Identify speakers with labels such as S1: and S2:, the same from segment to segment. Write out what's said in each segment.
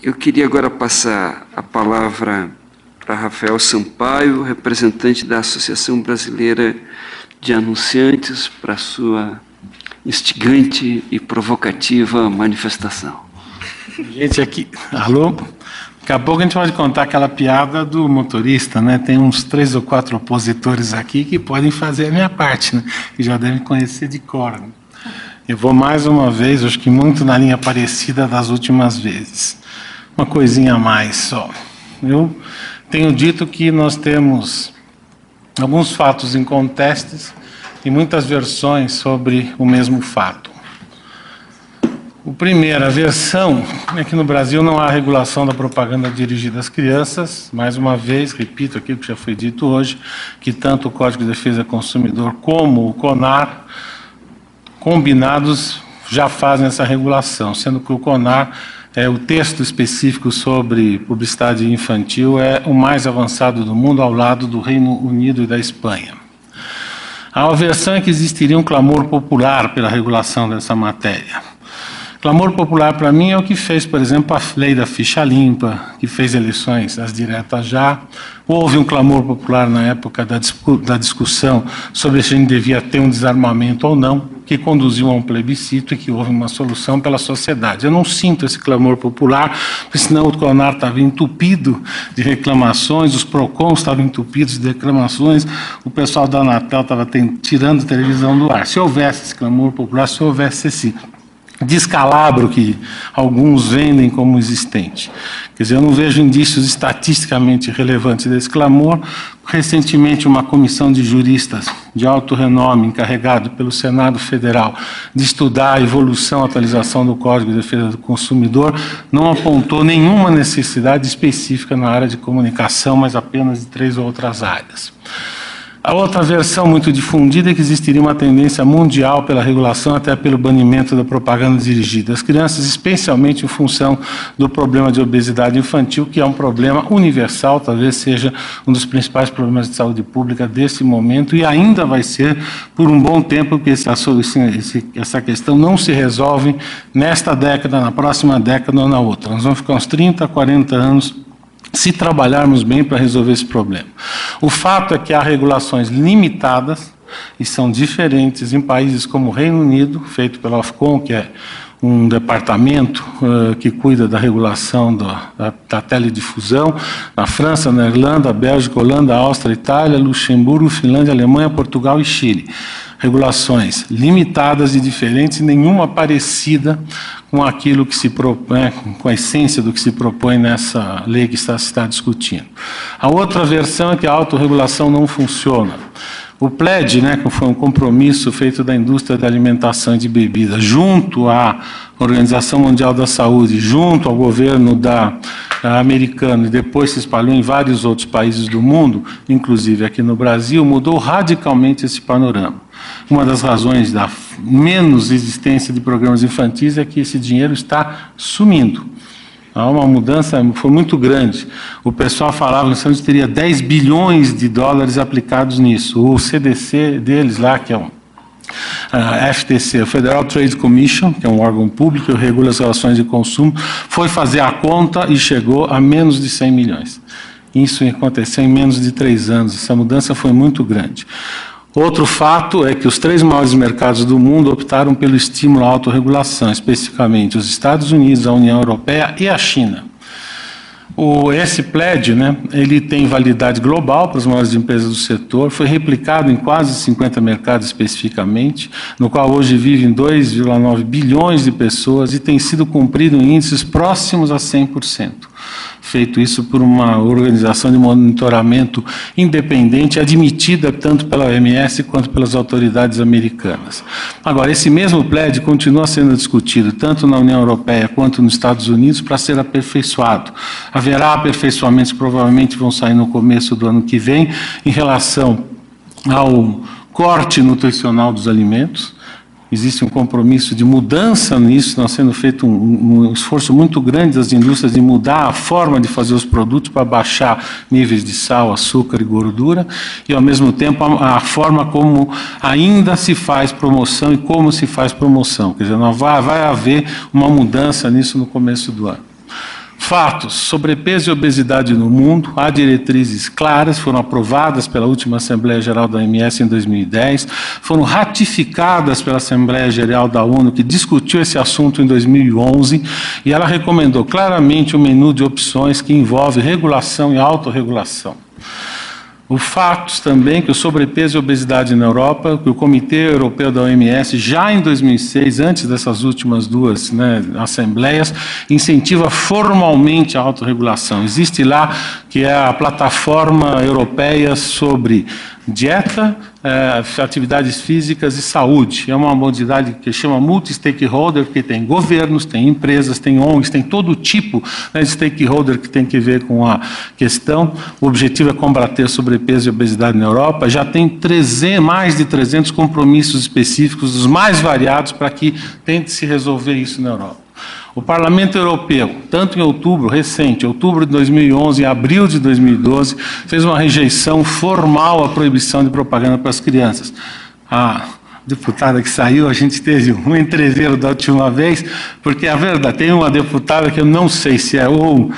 S1: Eu queria agora passar a palavra para Rafael Sampaio, representante da Associação Brasileira de Anunciantes, para sua instigante e provocativa manifestação.
S2: Gente, aqui... Alô? Daqui a pouco a gente pode contar aquela piada do motorista, né? Tem uns 3 ou 4 opositores aqui que podem fazer a minha parte, né? Que já devem conhecer de cor. Né? Eu vou mais uma vez, acho que muito na linha parecida das últimas vezes. Uma coisinha a mais só. Eu tenho dito que nós temos alguns fatos incontestes e muitas versões sobre o mesmo fato. A primeira versão é que no Brasil não há regulação da propaganda dirigida às crianças. Mais uma vez, repito aquilo que já foi dito hoje, que tanto o Código de Defesa do Consumidor como o CONAR, combinados, já fazem essa regulação, sendo que o CONAR, o texto específico sobre publicidade infantil é o mais avançado do mundo, ao lado do Reino Unido e da Espanha. A versão é que existiria um clamor popular pela regulação dessa matéria. Clamor popular, para mim, é o que fez, por exemplo, a lei da ficha limpa, que fez eleições as diretas já. Houve um clamor popular na época da discussão sobre se a gente devia ter um desarmamento ou não, que conduziu a um plebiscito e que houve uma solução pela sociedade. Eu não sinto esse clamor popular, porque senão o CONAR estava entupido de reclamações, os PROCONs estavam entupidos de reclamações, o pessoal da Anatel estava tirando a televisão do ar. Se houvesse esse clamor popular, se houvesse esse descalabro que alguns vendem como existente. Quer dizer, eu não vejo indícios estatisticamente relevantes desse clamor. Recentemente, uma comissão de juristas de alto renome, encarregado pelo Senado Federal de estudar a evolução e atualização do Código de Defesa do Consumidor, não apontou nenhuma necessidade específica na área de comunicação, mas apenas de 3 outras áreas. A outra versão muito difundida é que existiria uma tendência mundial pela regulação, até pelo banimento da propaganda dirigida às crianças, especialmente em função do problema de obesidade infantil, que é um problema universal, talvez seja um dos principais problemas de saúde pública desse momento, e ainda vai ser por um bom tempo, porque essa questão não se resolve nesta década, na próxima década ou na outra. Nós vamos ficar uns 30, 40 anos se trabalharmos bem para resolver esse problema. O fato é que há regulações limitadas e são diferentes em países como o Reino Unido, feito pela Ofcom, que é um departamento que cuida da regulação da teledifusão, na França, na Irlanda, Bélgica, Holanda, Áustria, Itália, Luxemburgo, Finlândia, Alemanha, Portugal e Chile. Regulações limitadas e diferentes, nenhuma parecida com aquilo que se propõe, com a essência do que se propõe nessa lei que se está discutindo. A outra versão é que a autorregulação não funciona. O PLED, que foi um compromisso feito da indústria da alimentação e de bebida, junto à Organização Mundial da Saúde, junto ao governo americano, e depois se espalhou em vários outros países do mundo, inclusive aqui no Brasil, mudou radicalmente esse panorama. Uma das razões da menos existência de programas infantis é que esse dinheiro está sumindo. Há uma mudança, foi muito grande. O pessoal falava que os Estados Unidos teria 10 bilhões de dólares aplicados nisso. O CDC deles lá, que é a FTC, a Federal Trade Commission, que é um órgão público que regula as relações de consumo, foi fazer a conta e chegou a menos de 100 milhões. Isso aconteceu em menos de 3 anos. Essa mudança foi muito grande. Outro fato é que os 3 maiores mercados do mundo optaram pelo estímulo à autorregulação, especificamente os Estados Unidos, a União Europeia e a China. Esse PLED, ele tem validade global para as maiores empresas do setor, foi replicado em quase 50 mercados especificamente, no qual hoje vivem 2,9 bilhões de pessoas e tem sido cumprido em índices próximos a 100%. Feito isso por uma organização de monitoramento independente, admitida tanto pela OMS quanto pelas autoridades americanas. Agora, esse mesmo PLED continua sendo discutido tanto na União Europeia quanto nos Estados Unidos para ser aperfeiçoado. Haverá aperfeiçoamentos que provavelmente vão sair no começo do ano que vem em relação ao corte nutricional dos alimentos. Existe um compromisso de mudança nisso, está sendo feito um esforço muito grande das indústrias de mudar a forma de fazer os produtos para baixar níveis de sal, açúcar e gordura, e ao mesmo tempo a forma como ainda se faz promoção e como se faz promoção. Quer dizer, vai haver uma mudança nisso no começo do ano. fatos: sobrepeso e obesidade no mundo, há diretrizes claras, foram aprovadas pela última Assembleia Geral da OMS em 2010, foram ratificadas pela Assembleia Geral da ONU, que discutiu esse assunto em 2011, e ela recomendou claramente um menu de opções que envolve regulação e autorregulação. O fato também que o sobrepeso e obesidade na Europa, que o Comitê Europeu da OMS, já em 2006, antes dessas últimas duas assembleias, incentiva formalmente a autorregulação. Existe lá, que é a plataforma europeia sobre dieta, atividades físicas e saúde. É uma modalidade que chama multi-stakeholder, porque tem governos, tem empresas, tem ONGs, tem todo tipo de stakeholder que tem que ver com a questão. O objetivo é combater sobrepeso e obesidade na Europa. Já tem mais de 300 compromissos específicos, os mais variados, para que tente se resolver isso na Europa. O Parlamento Europeu, tanto em outubro, recente, outubro de 2011 e abril de 2012, fez uma rejeição formal à proibição de propaganda para as crianças. A deputada que saiu, a gente teve um entreveiro da última vez, porque a verdade, tem uma deputada que eu não sei se é ou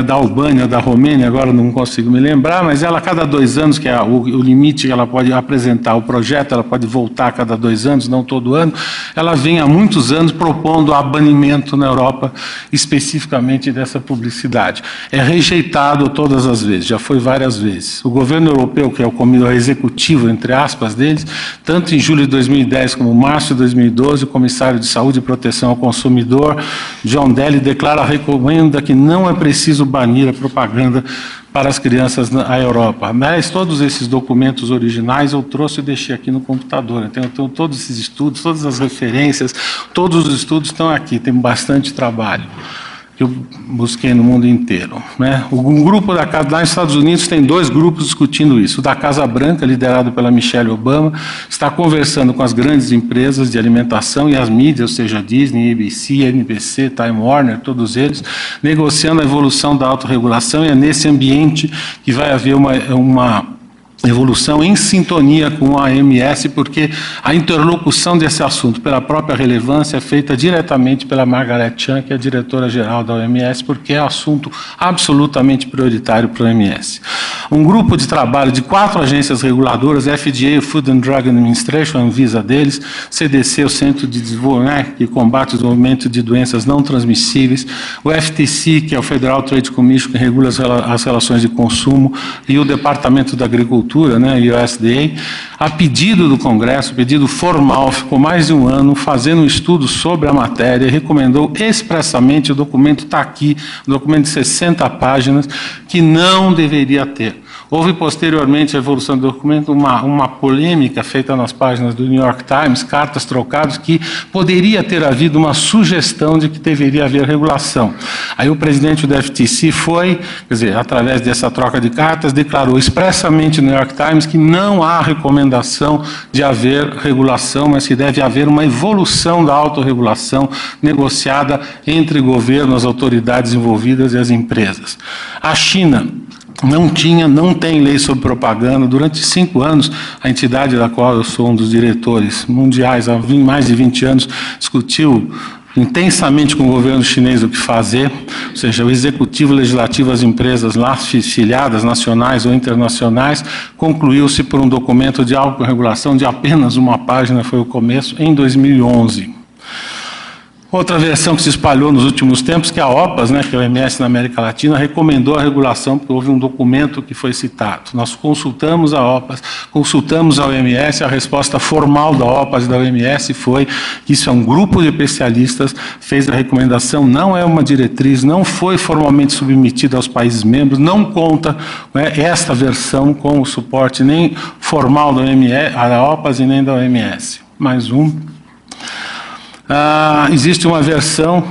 S2: da Albânia ou da Romênia, agora não consigo me lembrar, mas ela a cada 2 anos, que é o limite que ela pode apresentar o projeto, ela pode voltar a cada 2 anos, não todo ano, ela vem há muitos anos propondo o banimento na Europa, especificamente dessa publicidade. É rejeitado todas as vezes, já foi várias vezes. O governo europeu, que é o executivo, entre aspas, deles, tanto em julho de 2010 como março de 2012, o comissário de Saúde e Proteção ao Consumidor, John Dalli, recomenda que não é preciso banir a propaganda para as crianças na Europa. Mas todos esses documentos originais eu trouxe e deixei aqui no computador. Então, todos esses estudos, todas as referências, todos os estudos estão aqui, tem bastante trabalho que eu busquei no mundo inteiro. Um grupo da Casa, lá nos Estados Unidos tem 2 grupos discutindo isso. O da Casa Branca, liderado pela Michelle Obama, está conversando com as grandes empresas de alimentação e as mídias, ou seja, Disney, ABC, NBC, Time Warner, todos eles, negociando a evolução da autorregulação, e é nesse ambiente que vai haver uma evolução em sintonia com a OMS, porque a interlocução desse assunto, pela própria relevância, é feita diretamente pela Margaret Chan, que é a diretora-geral da OMS, porque é assunto absolutamente prioritário para a OMS. Um grupo de trabalho de 4 agências reguladoras, FDA, Food and Drug Administration, a Anvisa deles, CDC, o Centro de Desenvolvimento, que combate o desenvolvimento de doenças não transmissíveis, o FTC, que é o Federal Trade Commission, que regula as relações de consumo, e o Departamento da Agricultura, USDA, a pedido do Congresso, pedido formal, ficou mais de 1 ano fazendo um estudo sobre a matéria, recomendou expressamente, o documento está aqui, um documento de 60 páginas, que não deveria ter. Houve posteriormente a evolução do documento uma polêmica feita nas páginas do New York Times, cartas trocadas, que poderia ter havido uma sugestão de que deveria haver regulação. Aí o presidente do FTC foi, quer dizer, através dessa troca de cartas, declarou expressamente no New York Times que não há recomendação de haver regulação, mas que deve haver uma evolução da autorregulação negociada entre governo, as autoridades envolvidas e as empresas. A China não tem lei sobre propaganda. Durante 5 anos, a entidade da qual eu sou um dos diretores mundiais, há mais de 20 anos, discutiu intensamente com o governo chinês o que fazer, ou seja, o executivo, o legislativo, as empresas lá, filiadas, nacionais ou internacionais, concluiu-se por um documento de autorregulação de apenas 1 página, foi o começo, em 2011. Outra versão que se espalhou nos últimos tempos, que a OPAS, que é a OMS na América Latina, recomendou a regulação, porque houve um documento que foi citado. Nós consultamos a OPAS, consultamos a OMS, a resposta formal da OPAS e da OMS foi que isso é um grupo de especialistas, fez a recomendação, não é uma diretriz, não foi formalmente submetida aos países membros, não conta esta versão com o suporte nem formal da OPAS e nem da OMS. Mais um. Existe uma versão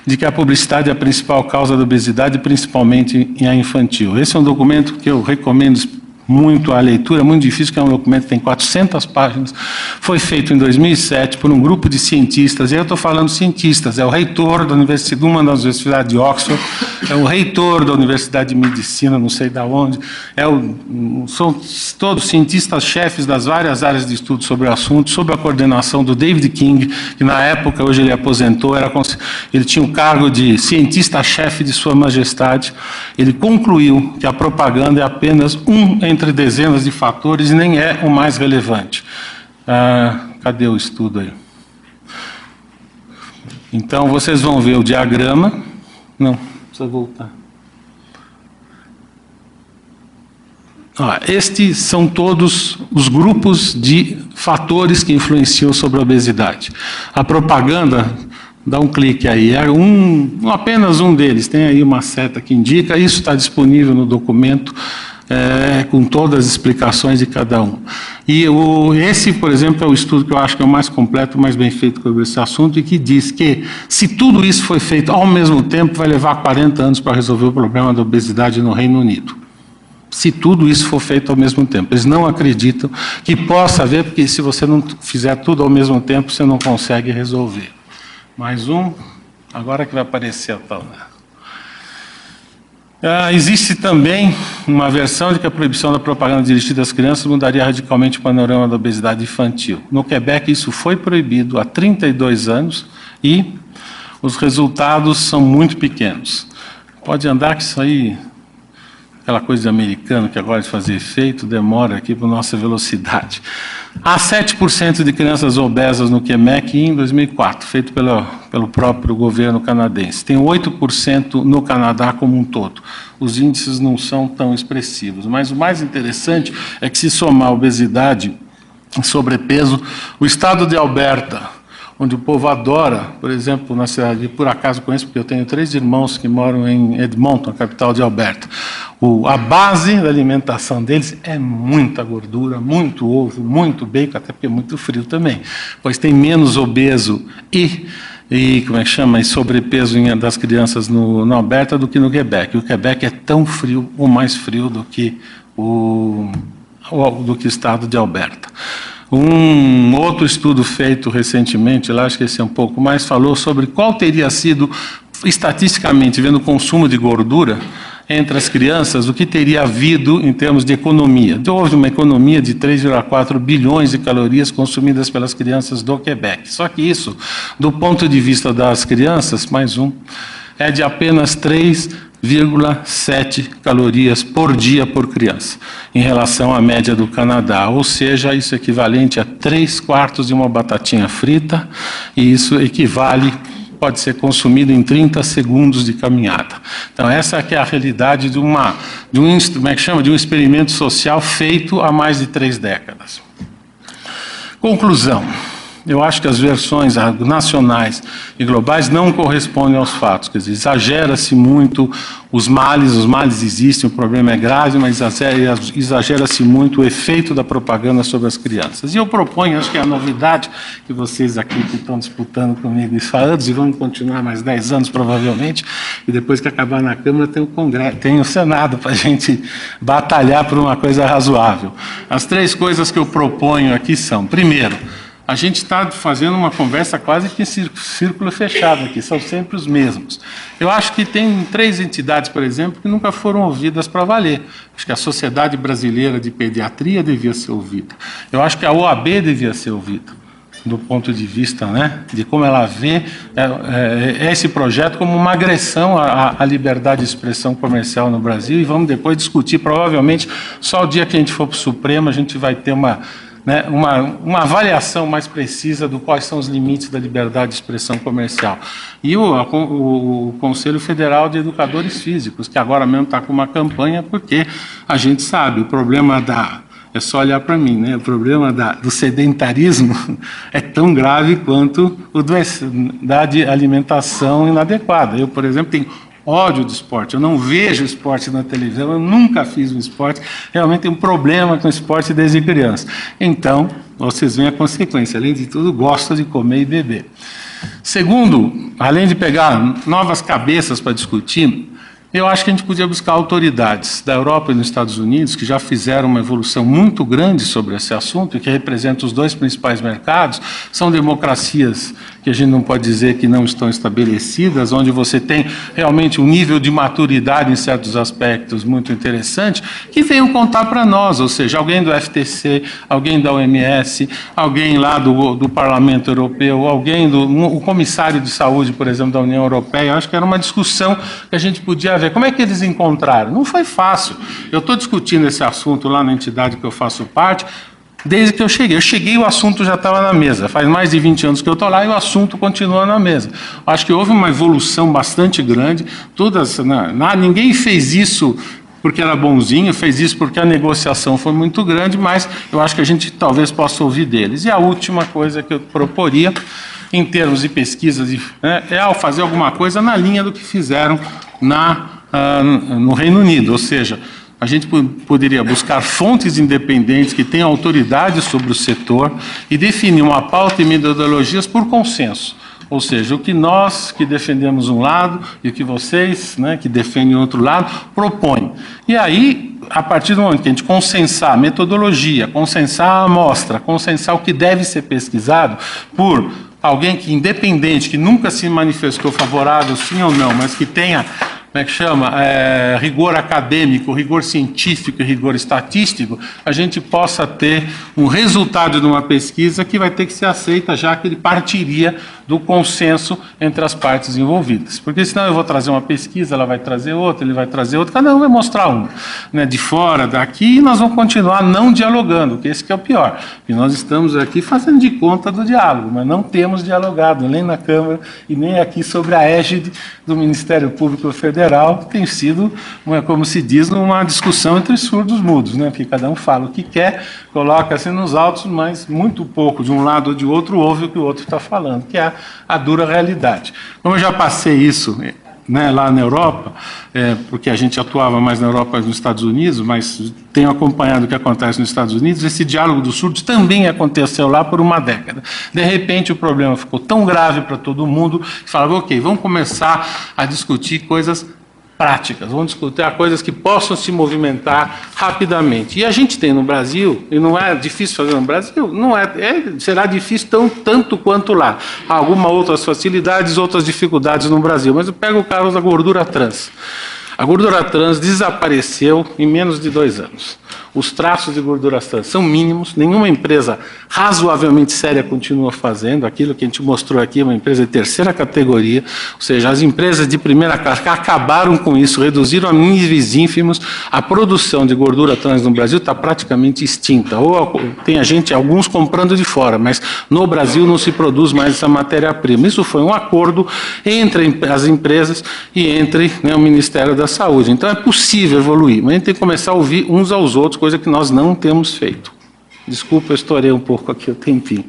S2: de que a publicidade é a principal causa da obesidade, principalmente em infantil. Esse é um documento que eu recomendo muito à leitura, é muito difícil, que é um documento que tem 400 páginas, foi feito em 2007 por um grupo de cientistas, e eu estou falando cientistas, é o reitor da universidade, uma das universidades de Oxford, é o reitor da Universidade de Medicina, não sei de onde, são todos cientistas-chefes das várias áreas de estudo sobre o assunto, sob a coordenação do David King, que na época, hoje ele aposentou, ele tinha o cargo de cientista-chefe de Sua Majestade. Ele concluiu que a propaganda é apenas um entre dezenas de fatores e nem é o mais relevante. Cadê o estudo aí? Então, vocês vão ver o diagrama. Não, precisa voltar. Estes são todos os grupos de fatores que influenciam sobre a obesidade. A propaganda, dá um clique aí, é apenas um deles, tem aí uma seta que indica, isso está disponível no documento, com todas as explicações de cada um. E esse, por exemplo, é o estudo que eu acho que é o mais completo, mais bem feito sobre esse assunto, e que diz que, se tudo isso foi feito ao mesmo tempo, vai levar 40 anos para resolver o problema da obesidade no Reino Unido. Se tudo isso for feito ao mesmo tempo. Eles não acreditam que possa haver, porque se você não fizer tudo ao mesmo tempo, você não consegue resolver. Mais um, agora que vai aparecer a tal. Existe também uma versão de que a proibição da propaganda dirigida às crianças mudaria radicalmente o panorama da obesidade infantil. No Quebec, isso foi proibido há 32 anos e os resultados são muito pequenos. Pode andar que isso aí... Aquela coisa de americano que agora de fazer efeito, demora aqui para a nossa velocidade. Há 7% de crianças obesas no Quebec em 2004, feito pelo próprio governo canadense. Tem 8% no Canadá como um todo. Os índices não são tão expressivos. Mas o mais interessante é que, se somar obesidade e sobrepeso, o estado de Alberta, onde o povo adora, por exemplo, na cidade, e por acaso conheço, porque eu tenho 3 irmãos que moram em Edmonton, a capital de Alberta. A base da alimentação deles é muita gordura, muito ovo, muito bacon, até porque é muito frio também, pois tem menos obeso e como é que chama, e sobrepeso das crianças na Alberta do que no Quebec. O Quebec é tão frio, ou mais frio do que o estado de Alberta. Um outro estudo feito recentemente, lá acho que esse é um pouco mais, falou sobre qual teria sido, estatisticamente, vendo o consumo de gordura entre as crianças, o que teria havido em termos de economia. Então, houve uma economia de 3,4 bilhões de calorias consumidas pelas crianças do Quebec. Só que isso, do ponto de vista das crianças, mais um, é de apenas 3,7 calorias por dia por criança, em relação à média do Canadá, ou seja, isso é equivalente a 3/4 de uma batatinha frita, e isso pode ser consumido em 30 segundos de caminhada. Então, essa que é a realidade de um experimento social feito há mais de 3 décadas. Conclusão. Eu acho que as versões nacionais e globais não correspondem aos fatos. Quer dizer, exagera-se muito os males existem, o problema é grave, mas exagera-se muito o efeito da propaganda sobre as crianças. E eu proponho, acho que é a novidade, que vocês aqui que estão disputando comigo isso há anos, e vão continuar mais 10 anos provavelmente, e depois que acabar na Câmara tem o Congresso, tem o Senado para a gente batalhar por uma coisa razoável. As 3 coisas que eu proponho aqui são, primeiro, a gente está fazendo uma conversa quase que em círculo fechado aqui, são sempre os mesmos. Eu acho que tem 3 entidades, por exemplo, que nunca foram ouvidas para valer. Acho que a Sociedade Brasileira de Pediatria devia ser ouvida. Eu acho que a OAB devia ser ouvida, do ponto de vista, né, de como ela vê esse projeto como uma agressão à liberdade de expressão comercial no Brasil, e vamos depois discutir, provavelmente, só o dia que a gente for para o Supremo, a gente vai ter uma avaliação mais precisa do quais são os limites da liberdade de expressão comercial. E o Conselho Federal de Educadores Físicos, que agora mesmo está com uma campanha, porque a gente sabe, o problema é só olhar para mim, né? O problema do sedentarismo é tão grave quanto o da alimentação inadequada. Eu, por exemplo, tenho ódio do esporte, eu não vejo esporte na televisão, eu nunca fiz um esporte, realmente tenho um problema com esporte desde criança. Então, vocês veem a consequência, além de tudo, gosto de comer e beber. Segundo, além de pegar novas cabeças para discutir, Eu acho que a gente podia buscar autoridades da Europa e dos Estados Unidos que já fizeram uma evolução muito grande sobre esse assunto e que representam os dois principais mercados. São democracias que a gente não pode dizer que não estão estabelecidas, onde você tem realmente um nível de maturidade em certos aspectos muito interessante, que venham contar para nós, ou seja, alguém do FTC, alguém da OMS, alguém lá do Parlamento Europeu, alguém o comissário de saúde, por exemplo, da União Europeia. Eu acho que era uma discussão que a gente podia ver. Como é que eles encontraram? Não foi fácil. Eu estou discutindo esse assunto lá na entidade que eu faço parte, desde que eu cheguei. Eu cheguei e o assunto já estava na mesa. Faz mais de 20 anos que eu estou lá e o assunto continua na mesa. Acho que houve uma evolução bastante grande. Ninguém fez isso porque era bonzinho, fez isso porque a negociação foi muito grande, mas eu acho que a gente talvez possa ouvir deles. E a última coisa que eu proporia, em termos de pesquisas, é fazer alguma coisa na linha do que fizeram no Reino Unido, ou seja, a gente poderia buscar fontes independentes que tenham autoridade sobre o setor e definir uma pauta e metodologias por consenso. Ou seja, o que nós que defendemos um lado e o que vocês, que defendem outro lado, propõem. E aí, a partir do momento que a gente consensar a metodologia, consensar a amostra, consensar o que deve ser pesquisado por alguém que independente, que nunca se manifestou favorável, sim ou não, mas que tenha, como é que chama, rigor acadêmico, rigor científico e rigor estatístico, a gente possa ter um resultado de uma pesquisa que vai ter que ser aceita, já que ele partiria do consenso entre as partes envolvidas. Porque senão eu vou trazer uma pesquisa, ela vai trazer outra, ele vai trazer outra, cada um vai mostrar uma, de fora, daqui, e nós vamos continuar não dialogando, que esse que é o pior. E nós estamos aqui fazendo de conta do diálogo, mas não temos dialogado, nem na Câmara e nem aqui sobre a égide do Ministério Público Federal, que tem sido, como se diz, uma discussão entre surdos mudos, porque cada um fala o que quer, coloca-se nos autos, mas muito pouco, de um lado ou de outro, ouve o que o outro está falando, que é a dura realidade. Como eu já passei isso lá na Europa, porque a gente atuava mais na Europa e nos Estados Unidos, mas tenho acompanhado o que acontece nos Estados Unidos, esse diálogo dos surdos também aconteceu lá por uma década. De repente o problema ficou tão grave para todo mundo, que falava, ok, vamos começar a discutir coisas práticas, vamos discutir coisas que possam se movimentar rapidamente. E a gente tem no Brasil, e não é difícil fazer no Brasil, não será difícil tanto quanto lá. Há algumas outras facilidades, outras dificuldades no Brasil, mas eu pego o caso da gordura trans. A gordura trans desapareceu em menos de 2 anos. Os traços de gordura trans são mínimos, nenhuma empresa razoavelmente séria continua fazendo. Aquilo que a gente mostrou aqui é uma empresa de terceira categoria, ou seja, as empresas de primeira classe acabaram com isso, reduziram a níveis ínfimos. A produção de gordura trans no Brasil está praticamente extinta. Ou tem alguns comprando de fora, mas no Brasil não se produz mais essa matéria-prima. Isso foi um acordo entre as empresas e entre o Ministério da Saúde. Então é possível evoluir, mas a gente tem que começar a ouvir uns aos outros, coisa que nós não temos feito. Desculpa, eu estourei um pouco aqui o tempinho.